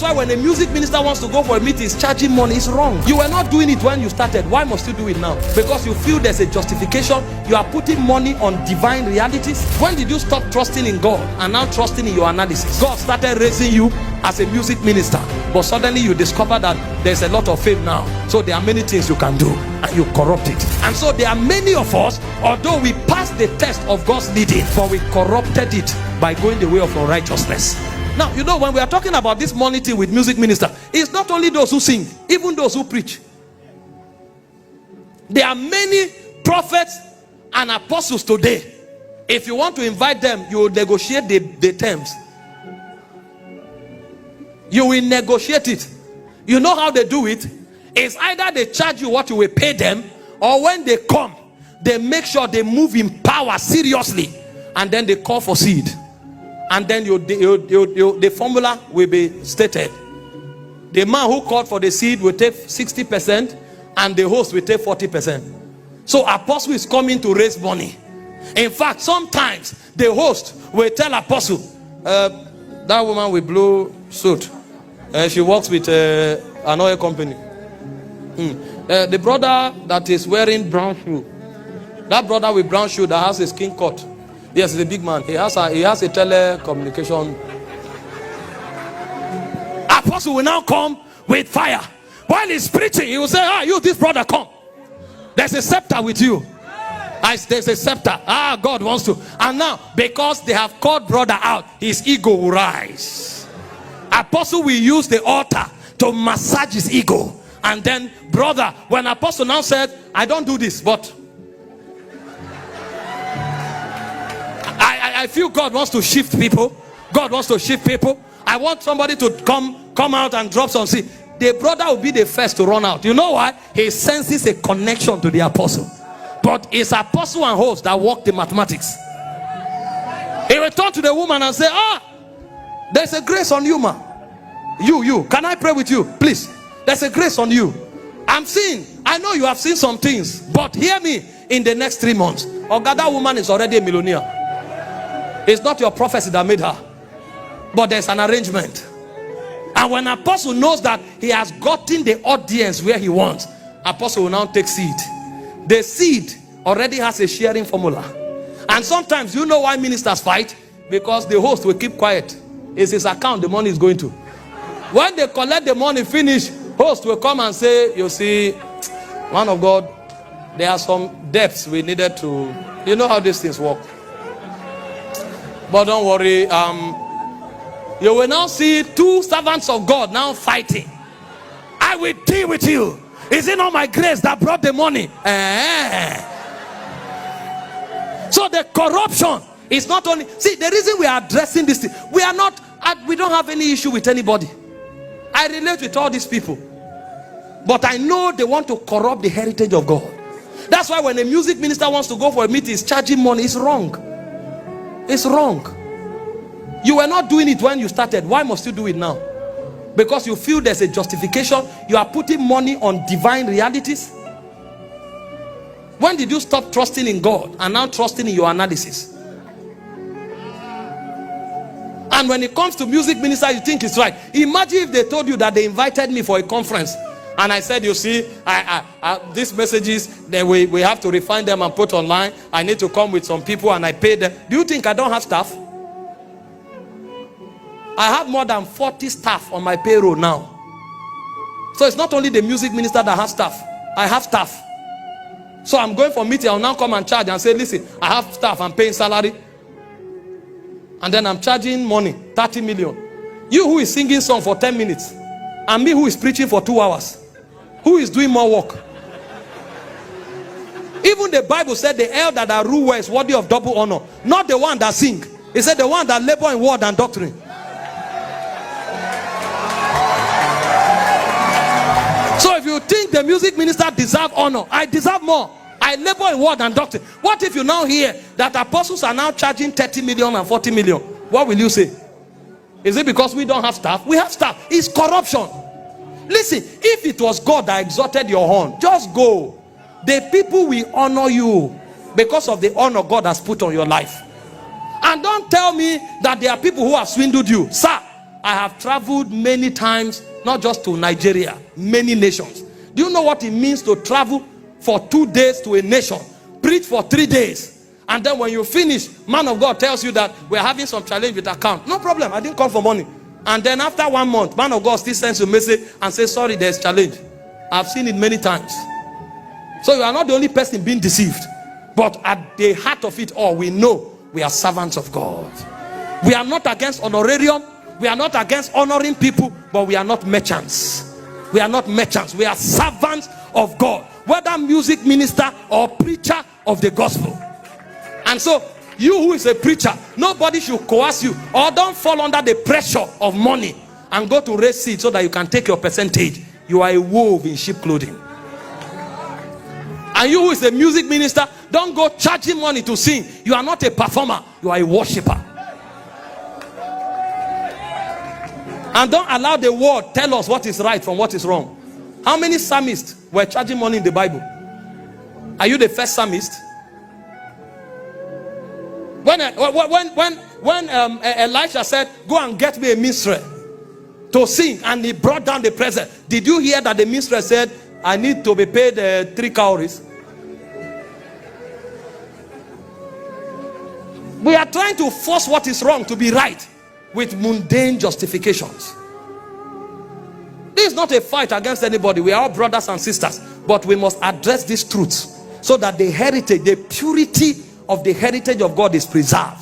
That's why when a music minister wants to go for a meeting, he's charging money. It's wrong. You were not doing it when you started. Why must you do it now? Because you feel there's a justification. You are putting money on divine realities. When did you stop trusting in God and now trusting in your analysis? God started raising you as a music minister, but suddenly you discover that there's a lot of fame now. So there are many things you can do, and you corrupt it. And so there are many of us, although we passed the test of God's leading, but we corrupted it by going the way of unrighteousness. Now, you know, when we are talking about this money thing with music minister, it's not only those who sing, even those who preach. There are many prophets and apostles today. If you want to invite them, you will negotiate the terms. You will negotiate it. You know how they do it? It's either they charge you what you will pay them, or when they come, they make sure they move in power seriously, and then they call for seed. And then the formula will be stated. The man who called for the seed will take 60%, and the host will take 40%. So apostle is coming to raise money. In fact, sometimes the host will tell apostle, that woman with blue suit, she works with an oil company. The brother that is wearing brown shoe, that brother with brown shoe that has a skin cut, yes, he's a big man. He has a telecommunication. Apostle will now come with fire. While he's preaching, he will say, you, this brother, come. There's a scepter with you. There's a scepter. God wants to. And now, because they have called brother out, his ego will rise. Apostle will use the altar to massage his ego. And then, brother, when apostle now said, I don't do this, but I feel God wants to shift people. God wants to shift people. I want somebody to come out and drop some seed. The brother will be the first to run out. You know why? He senses a connection to the apostle. But it's apostle and host that work the mathematics. He will turn to the woman and say, there's a grace on you, ma. You. Can I pray with you? Please. There's a grace on you. I know you have seen some things, but hear me, in the next 3 months, that woman is already a millionaire. It's not your prophecy that made her, but there's an arrangement. And when apostle knows that he has gotten the audience where he wants, apostle will now take seed. The seed already has a sharing formula. And sometimes, you know why ministers fight? Because the host will keep quiet. It's his account the money is going to. When they collect the money, finish, host will come and say, you see, man of God, there are some depths we needed to, you know how these things work. But don't worry, you will now see 2 servants of God now fighting. I will deal with you. Is it not my grace that brought the money? So the corruption is not only, see, the reason we are addressing this thing, we don't have any issue with anybody. I relate with all these people, but I know they want to corrupt the heritage of God. That's why when a music minister wants to go for a meeting, he's charging money. It's wrong. It's wrong. You were not doing it when you started. Why must you do it now? Because you feel there's a justification. You are putting money on divine realities. When did you stop trusting in God and now trusting in your analysis? And when it comes to music minister, you think it's right. Imagine if they told you that they invited me for a conference, and I said, you see, these messages, we have to refine them and put online. I need to come with some people and I pay them. Do you think I don't have staff? I have more than 40 staff on my payroll now. So it's not only the music minister that has staff. I have staff. So I'm going for meeting. I'll now come and charge and say, listen, I have staff. I'm paying salary. And then I'm charging money, 30 million. You who is singing song for 10 minutes. And me who is preaching for 2 hours. Who is doing more work? Even the Bible said the elder that rule is worthy of double honor. Not the one that sing. It said the one that labor in word and doctrine. So if you think the music minister deserve honor, I deserve more. I labor in word and doctrine. What if you now hear that apostles are now charging 30 million and 40 million? What will you say? Is it because we don't have staff? We have staff. It's corruption. Listen, if it was God that exalted your horn, just go. The people will honor you because of the honor God has put on your life. And don't tell me that there are people who have swindled you. Sir, I have traveled many times, not just to Nigeria, many nations. Do you know what it means to travel for 2 days to a nation, preach for 3 days, and then when you finish, man of God tells you that we're having some challenge with account? No problem, I didn't come for money. And then after 1 month, man of God still sends you a message and says, sorry, there's challenge. I've seen it many times. So you are not the only person being deceived, but at the heart of it all, we know we are servants of God. We are not against honorarium. We are not against honoring people, but we are not merchants. We are not merchants. We are servants of God, whether music minister or preacher of the gospel. And so you who is a preacher, nobody should coerce you, or don't fall under the pressure of money and go to raise seed so that you can take your percentage. You are a wolf in sheep clothing. And you who is a music minister, don't go charging money to sing. You are not a performer, you are a worshiper. And don't allow the world tell us what is right from what is wrong. How many psalmists were charging money in the Bible? Are you the first psalmist? When Elisha said, go and get me a minstrel to sing, and he brought down the present, did you hear that the minstrel said, I need to be paid 3 cowries? We are trying to force what is wrong to be right with mundane justifications. This is not a fight against anybody. We are all brothers and sisters, but we must address these truths so that the heritage, the purity of the heritage of God is preserved.